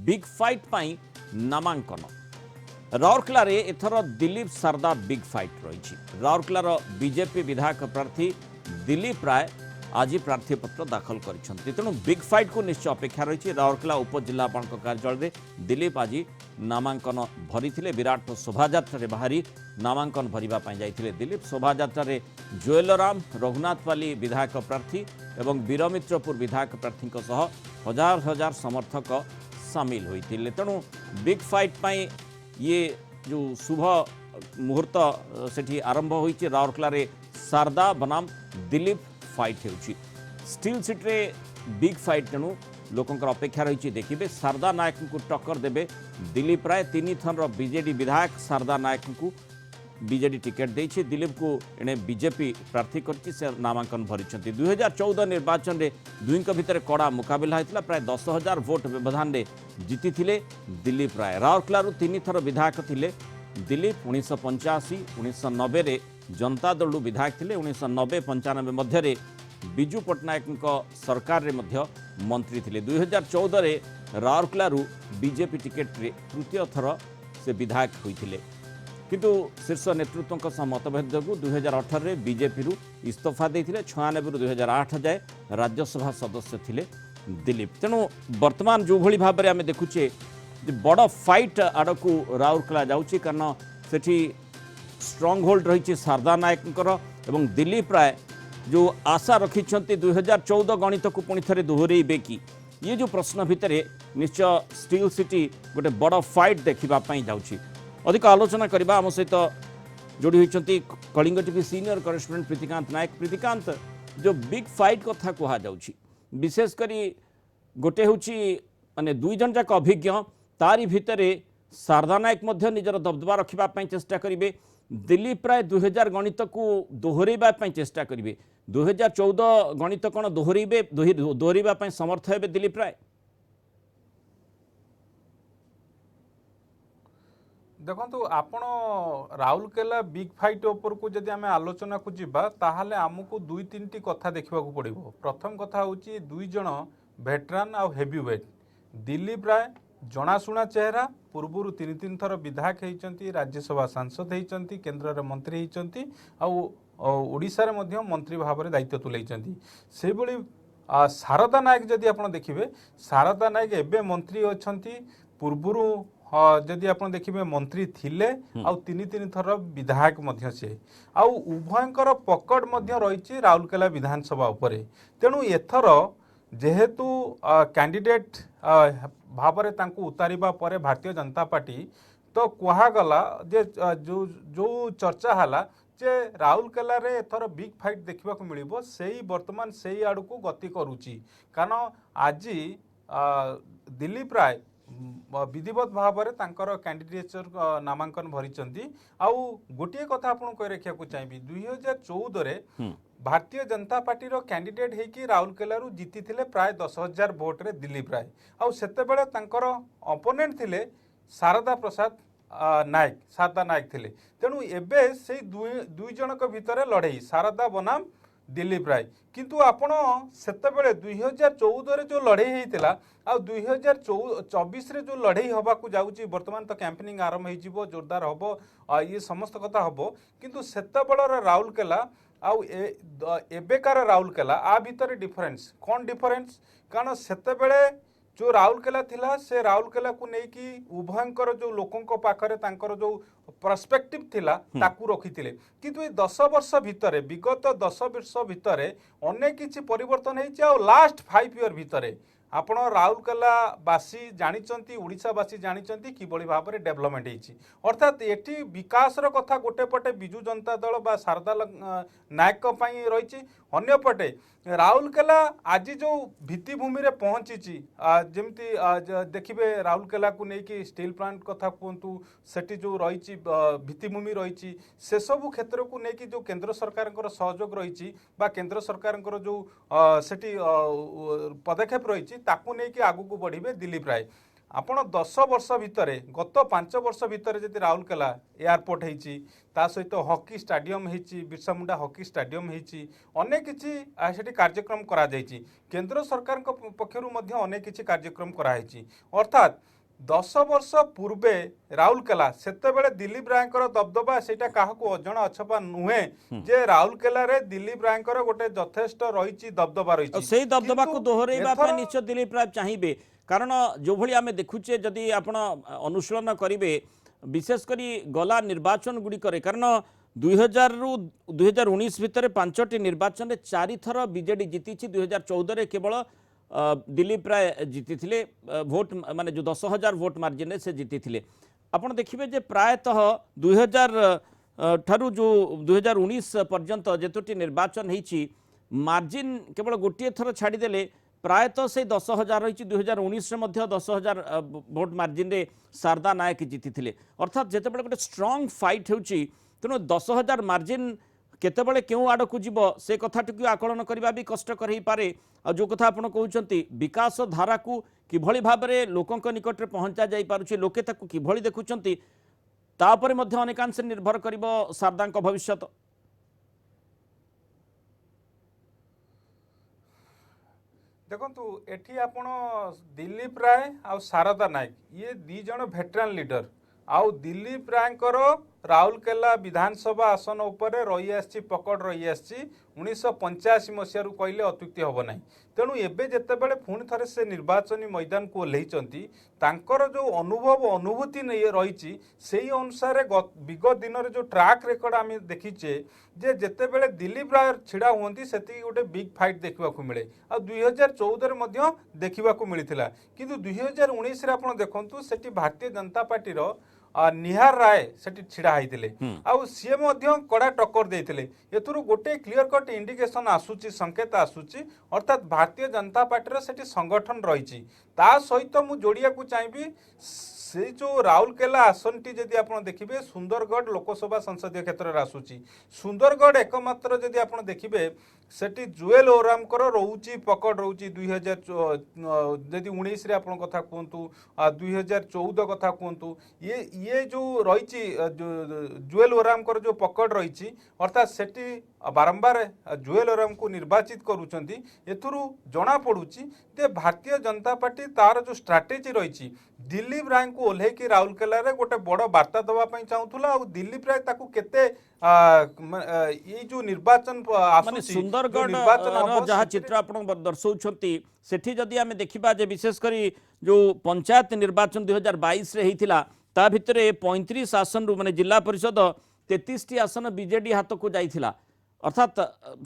Big fight पाई नामांकन राउरकेला रे एथर दिलीप सारदा big fight रही। राउरकेलार बीजेपी विधायक प्रार्थी दिलीप राय आज प्रार्थीपत्र दाखल कर तेणु बिग फाइट को निश्चय अपेक्षा रही। राउरकेला उपजिलापाल कार्यालय में दिलीप आज नामांकन भरी विराट शोभायात्रा बाहरी नामांकन भरवाई जाते दिलीप शोभायात्रा जुएलराम रघुनाथपाली विधायक प्रार्थी एवं वीरमित्रपुर विधायक प्रार्थी हजार हजार समर्थक सामिल होते तेणु बिग फाइट पाई ये जो शुभ मुहूर्त सेठी आरंभ होइछि। राउरकेला रे सारदा बनाम दिलीप फाइट होउछि। स्टील सिटी रे बिग फाइट तेणु लोकंकर अपेक्षा रही। देखिए सारदा नायक को टक्कर देबे दिलीप राय। 3 थर बीजेडी विधायक सारदा नायक को बीजेडी टिकेट देछि। दिलीप को एने बीजेपी प्रार्थी करछि से नामांकन भरिछन्ति। 2014 निर्वाचन रे दुईक भितर कड़ा मुकाबला होइतिला। प्राय 10,000 वोट व्यवधान रे जीति थिले दिलीप राय। राउरकेला 3 थर विधायक थिले दिलीप। 1985 1990 रे जनता दल विधायक थिले। 1990-95 मध्य रे बिजू पट्टनायक सरकार रे मध्य मंत्री थिले। 2014 रे राउरकेला बीजेपी टिकेट रे तृतीय थर से विधायक होइथिले किंतु शीर्ष नेतृत्व सह मतभेद जो 2018 रे बीजेपी इस्तीफा देते 96 2008 जाए राज्यसभा सदस्य थिले दिलीप। तेणु वर्तमान जो भली भाव में आम देखुचे बड़ फाइट आड़ को राउरकेला जाउछि कारण सेठी स्ट्रंग होल्ड रही सारदा नायकंकर एवं दिलीप राय जो आशा रखिंट 2014 गणित को पुणी थे दोहरेबे कि ये जो प्रश्न भितर निश्चय स्टील सिटी गोटे बड़ फाइट देखापी जाऊँगी। अधिक आलोचना करबा आम सहित जोड़ी होती Kalinga TV senior correspondent Pritikant Nayak. Pritikant जो बिग फाइट कथा कह जाउछि विशेषकर गोटे हूँ माने दुई जन जाक अभिज्ञ तारी भितर सारदा नायक मध्य निजर दबदबा रखापी चेष्टा करेंगे। दिलीप राय 2000 गणित को दोहरेबापी चेष्टा करेंगे। 2014 गणित कौन दोहरेबापी समर्थ हे दिलीप राय। देखो आपण राउरकेला बिग फाइट ओपर को जदि आम आलोचना को जीवा ताहाले आमको 2-3टी कथा देखा पड़ो। प्रथम कथा हूँ 2 जन वेटरान आ हेवी वेट। दिलीप राय जनाशुना चेहरा पूर्व 3 थर विधायक होती राज्यसभा सांसद होती केन्द्र में मंत्री होती ओडिशा रे मध्य मंत्री भाव में दायित्व तुलाई से भली सारदा नायक जदि आप देखिए सारदा नायक एवं मंत्री अच्छा पूर्वर जदि आप देखिए मंत्री थिले आउ 3 थर विधायक मध्य से आउ उभयंकर पकड़ मध्य रही राउरकेला विधानसभा उपरे। तेणु एथर जेहेतु कैंडिडेट भाव में तांको उतारिबा परे भारतीय जनता पार्टी तो कहगला जे जो चर्चा हला जे राउरकेला रे एथर बिग फाइट देखा मिलिबो सेही वर्तमान सेही आड़ को गति करुची। कारण आज दिलीप राय विधिवत भाव में तांकर कैंडिडेचर नामांकन भरी आउ गोटे कथा आपन कह रखा चाहिए 2014 रे भारतीय जनता पार्टी रो कैंडिडेट होगी राउरकेला जीति थिले प्राय 10,000 वोट रे दिलीप राय आउ सेते बेले तांकर अपोनेंट थिले सारदा प्रसाद नायक सारदा नायक थिले। तेणु एबे से दुई जनक भितर लड़ाई सारदा बनाम दिलीप राय किंतु आपण सेतेबेले 2014 रे जो लड़ाई होता आ 2024 रे जो लड़ाई हवा को जाउची वर्तमान तो कैंपेनिंग आरंभ हो जोरदार हम ये समस्त कथा हम किंतु सेतेबेलर राउरकेला आउ एबेकार राउरकेला आ भितर डिफरेंस कौन डिफरेंस कारण सेतेबेले जो राउरकेला थिला से राउरकेला को लेकिन उभयंकर जो लोकों पाखरे तांकर जो पर्सपेक्टिव थिला ताकू रखिथिले किंतु ये 10 वर्ष भितर विगत 10 वर्ष भितर अनेक किछि परिवर्तन होइछि आ लास्ट 5 ईयर भितर आपण राउरकेला बासी जानिचंती ओडिशावासी जानिचंती किबळी भाबरे डेवलपमेंट होइछि। अर्थात एठी विकास रो कथा गोटे पटे बिजू जनता दल बा सारदा नायक पई रहिछि अन्य पटे राउरकेला आज जो भित्तिभूमि रे पहुंची जमती देखिए राउरकेला को लेकिन स्टील प्लांट कथा कहतु सेठी जो रही भित्तिभूमि रही से सबू क्षेत्र को लेकिन जो केंद्र सरकार सहयोग रही केंद्र सरकार जो सेठी पदक्षेप रही ताकू लेकिन आगू बढ़े दिलीप राय। आपण 10 वर्ष भितर गत 5 वर्ष भितर जदि राउरकेला एयरपोर्ट होती ता सहित हॉकी स्टाडियम होती बिरसा मुंडा हॉकी स्टाडियम होती अनेक किसी कार्यक्रम करा केंद्र सरकार पक्षर अनेक किसी कार्यक्रम कराई अर्थात 10 वर्ष पूर्वे राउरकेला सेतेबेले दिलीप रायकर दबदबा सेटा काहाकू अजणा अछपा नुहे जे राउरकेला रे दिलीप रायकर गोटे यथेष्ट रही दबदबा रही से दबदबा को दोहरैबा निश्चय दिलीप राय चाहिए कारण जो भली आमे देखुचे जदि आपण अनुशीलन करिवे विशेषकर गला निर्वाचन गुड़िक कारण 2000 रु 2019 भितर 5टी निर्वाचन 4 थर बीजेडी जीति 2014 केवल दिलीप राय जीति भोट माने जो 10,000 भोट मार्जिन से जीति आपड़ देखिए जे प्रायतः 2000 ठारू जो 2019 पर्यंत जेतोटी निर्वाचन होती मार्जिन केवल गोटे थर छाड़देले प्रायतः से 10,000 रही 2019 में 10,000 भोट मार्जिन रे शारदा नायक जीति अर्थात जितेबाला गोटे स्ट्रंग फाइट होची तेणु 10,000 मार्जिन केतेबेले क्यों आड़क जीव से कथाटी आकलन करने भी कष्टकर हो पारे आ जो कथा आप कहते विकास धारा को किभली भाव में लोकों निकट में पहुंचा जाई पारुछि लोके ताकू किभली देखुचंती तापर मध्य अनेकांश निर्भर करिबो शारदा भविष्य। देखंतु एठी आपण दिलीप राय आ शारदा नायक ये दी जण भेटरान लीडर आउ दिलीप रायकर राउरकेला विधानसभा आसन उपरे रही आसी पकड़ रही आसी 1985 मसीह कहले अत्युक्ति हम ना तेणु एबे जेतेबेले पुणी थे से निर्वाचनी मैदान को ओह्लैचंती तांकर जो अनुभव अनुभूति रही से अनुसार विगत दिन में जो ट्रैक रेकर्ड आम देखीचे जे जेतेबेले दिलीप राय छिड़ा हुंती सेति गोटे बिग फाइट देखा मिले आ 2014 देखा मिलता किंतु 2019 रे आपण देखंतु सेठी भारतीय जनता पार्टी निहार राय सेठी छिड़ा होते आउ सी कड़ा टक्कर देते एथुरु गोटे क्लियर कट इंडिकेशन आसूची संकेत आसूची अर्थात भारतीय जनता पार्टी सेठी संगठन रही सहित मु जोड़िया को चाहिए से जो राउरकेला आसनटी जदि आप देखिए सुंदरगढ़ लोकसभा संसदीय क्षेत्र में आसूची सुंदरगढ़ एकमात्र जदि आप देखिए सेठी जुएल ओरामकर रोची पकड़ रोची 2000 जदि 19 रे आपण कथा कहतु 2014 कथा कहतु ये जो रही जुएल ओरामकर जो पकड़ रही अर्थात सेठी बारंबार जुएल ओराम को निर्वाचित करुचंती एथुरु जना पड़ुची जे भारतीय जनता पार्टी तार जो स्ट्राटेजी रही दिलीप राय को ओल्हे कि राउरकेला रे गोटे बड़ वार्ता दवा पई चाहूथुला आ दिलीप राय ताकू केते ये जो निर्वाचन माने सुंदरगढ़ जहाँ चित्र आपण दर्शाउछंती सेठी जदि आमे देखिबा जे विशेष करी जो पंचायत निर्वाचन 2022 रे हिथिला ता भितरे 35 आसन रु माने जिला परिषद 33 टी आसन बीजेडी हाथ को जाइथिला अर्थात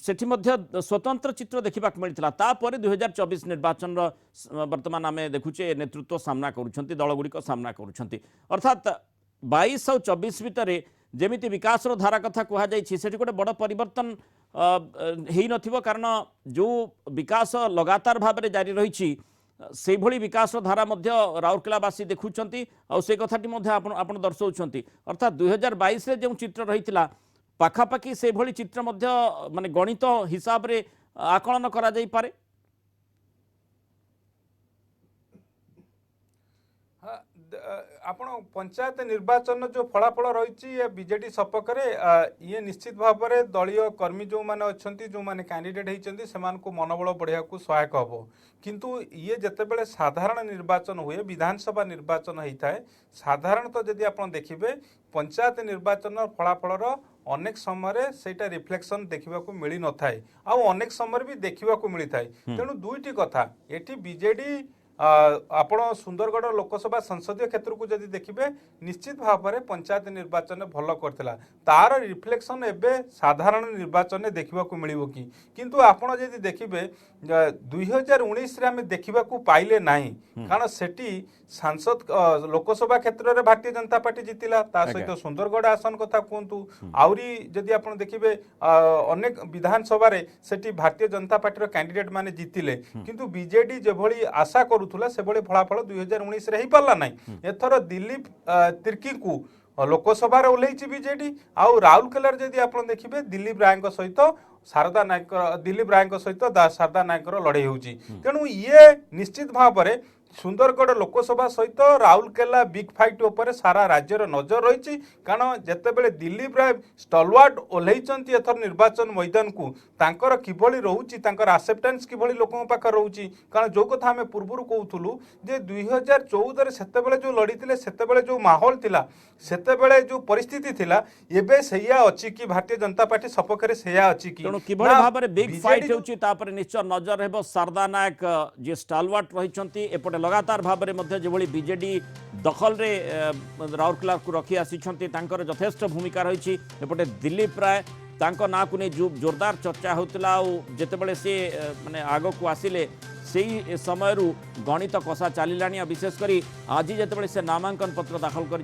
सेठी मध्य स्वतंत्र चित्र देखा मिलता तापर 2024 निर्वाचन वर्तमान आम देखुचे नेतृत्व सामना करुछंती दलगुड़िक सामना करुछंती अर्थात 22 और 24 भितर जेमिति विकास धारा कथा कहुई से गोटे बड़ परिवर्तन हो नथिबो कारण जो विकास लगातार भाव में जारी रही से भली विकास धारा मध्य राउरकेलावासी देखुंट आ से कथाटी आपण दर्शाउछंती अर्थात 2022 रे जो चित्र रही पाखापाखि से भली चित्र मध्य माने गणित हिसाब रे आकलन करा जाई पारे। आपण पंचायत निर्वाचन जो फलाफल रही बीजेडी सपक्ष ये निश्चित भाव में दलीय कर्मी जो मैंने अच्छा जो मैंने कैंडिडेट होती से मनोबल बढ़िया को सहायक हम किंतु ये जितेबाला साधारण निर्वाचन हुए विधानसभा निर्वाचन होता है साधारणतः जदि आप देखिए पंचायत निर्वाचन फलाफल अनेक समय सेटा रिफ्लेक्शन देखा मिल न था अनेक समय भी देखा मिलता है तेणु दुईटी कथा ये बीजेडी आपण सुंदरगढ़ लोकसभा संसदीय क्षेत्र को जदि देखिए निश्चित भाव में पंचायत निर्वाचन भल करथिला तार रिफ्लेक्शन एबे साधारण निर्वाचन देखा मिलिबो कि किंतु आपण जदि देखिए 2019 रे हमें देखा पाइले नाही कारण सेठी सांसद लोकसभा क्षेत्र में भारतीय जनता पार्टी जीतिला ता सहित सुंदरगढ़ आसन कथा कहतु आउरी जदि आपण देखिए अनेक विधानसभा रे सेठी भारतीय जनता पार्टी कैंडिडेट माने जीतिले किंतु बीजेडी जेभली आशा करुथुला से भली फलाफल 2019 रे ही पारला नाही एथर दिलीप तिर्की को लोकसभा ओह्लैची बीजेडी आउ राउरकेला जदि आप देखिए दिलीप राय सहित शारदा नायक दिलीप राय सहित शारदा नायक लड़े होची तेणु ये निश्चित भाव में ସୁନ୍ଦରଗଡ଼ ଲୋକସଭା ସହିତ ରାଉରକେଲା ବିଗ୍ ଫାଇଟ୍ ଉପରେ ସାରା ରାଜ୍ୟର ନଜର ରହିଛି। କାରଣ ଯେତେବେଳେ ଦିଲ୍ଲୀପ ରାୟ ଷ୍ଟଲୱାର୍ଡ ଓହ୍ଲେଇଛନ୍ତି ଏଥର ନିର୍ବାଚନ ମଇଦାନକୁ, ତାଙ୍କର କିଭଳି ରହୁଛି, ତାଙ୍କର ଆକ୍ସେପ୍ଟାନ୍ସ କିଭଳି ଲୋକଙ୍କ ପାଖରେ ରହୁଛି। କାରଣ ଯେଉଁ କଥା ଆମେ ପୂର୍ବରୁ କହୁଥିଲୁ ଯେ 2014ରେ ସେତେବେଳେ ଯେଉଁ ଲଢ଼ିଥିଲେ, ସେତେବେଳେ ଯେଉଁ ମାହୋଲ ଥିଲା, ସେତେବେଳେ ଯେଉଁ ପରିସ୍ଥିତି ଥିଲା, ଏବେ ସେଇଆ ଅଛି କି ଭାରତୀୟ ଜନତା ପାର୍ଟି ସପକ୍ଷରେ ସେଇଆ ଅଛି କି? ତେଣୁ କିଭଳି ଭାବରେ ବିଗ୍ ଫାଇଟ୍ ହେଉଛି ତାପରେ ନିଶ୍ଚୟ ନଜର ହେବ। ଶାରଦା ନାୟକ ଯିଏ ଷ୍ଟାଲୱାର୍ଟ ରହିଛନ୍ତି, ଏପଟେ लगातार भाव में जो बीजेडी दखल रे राउरकेला को रखी आसी तांकर यथेष्ट भूमिका रही। एपटे दिलीप राय तांको ना को नहीं जोरदार चर्चा होता। जितेबाला सी माने आग को आसिले से समय गणित कषा चलला। विशेषकर आज जितेबाला से नामांकन पत्र दाखल कर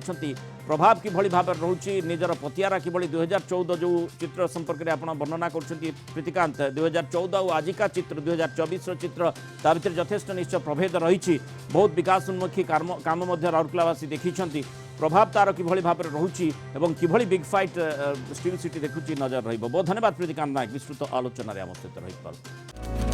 प्रभाव किभली भाव रोचे, निजर पतियारा किभली 2014 जो चित्र संपर्क में आप वर्णना कर प्रीतिकांत, 2014 और आजिका चित्र 2024 चित्र ता भर यथेष्ट निश्चय प्रभेद रही। बहुत विकास उन्मुखी काम राउरकेलावासी देखी। प्रभाव तार किभली भाव रोचे और किभली बिग फाइट स्टील सिटी देखुची नजर रही। बहुत धन्यवाद प्रीतिकांत नायक विस्तृत आलोचन आम सहित रही।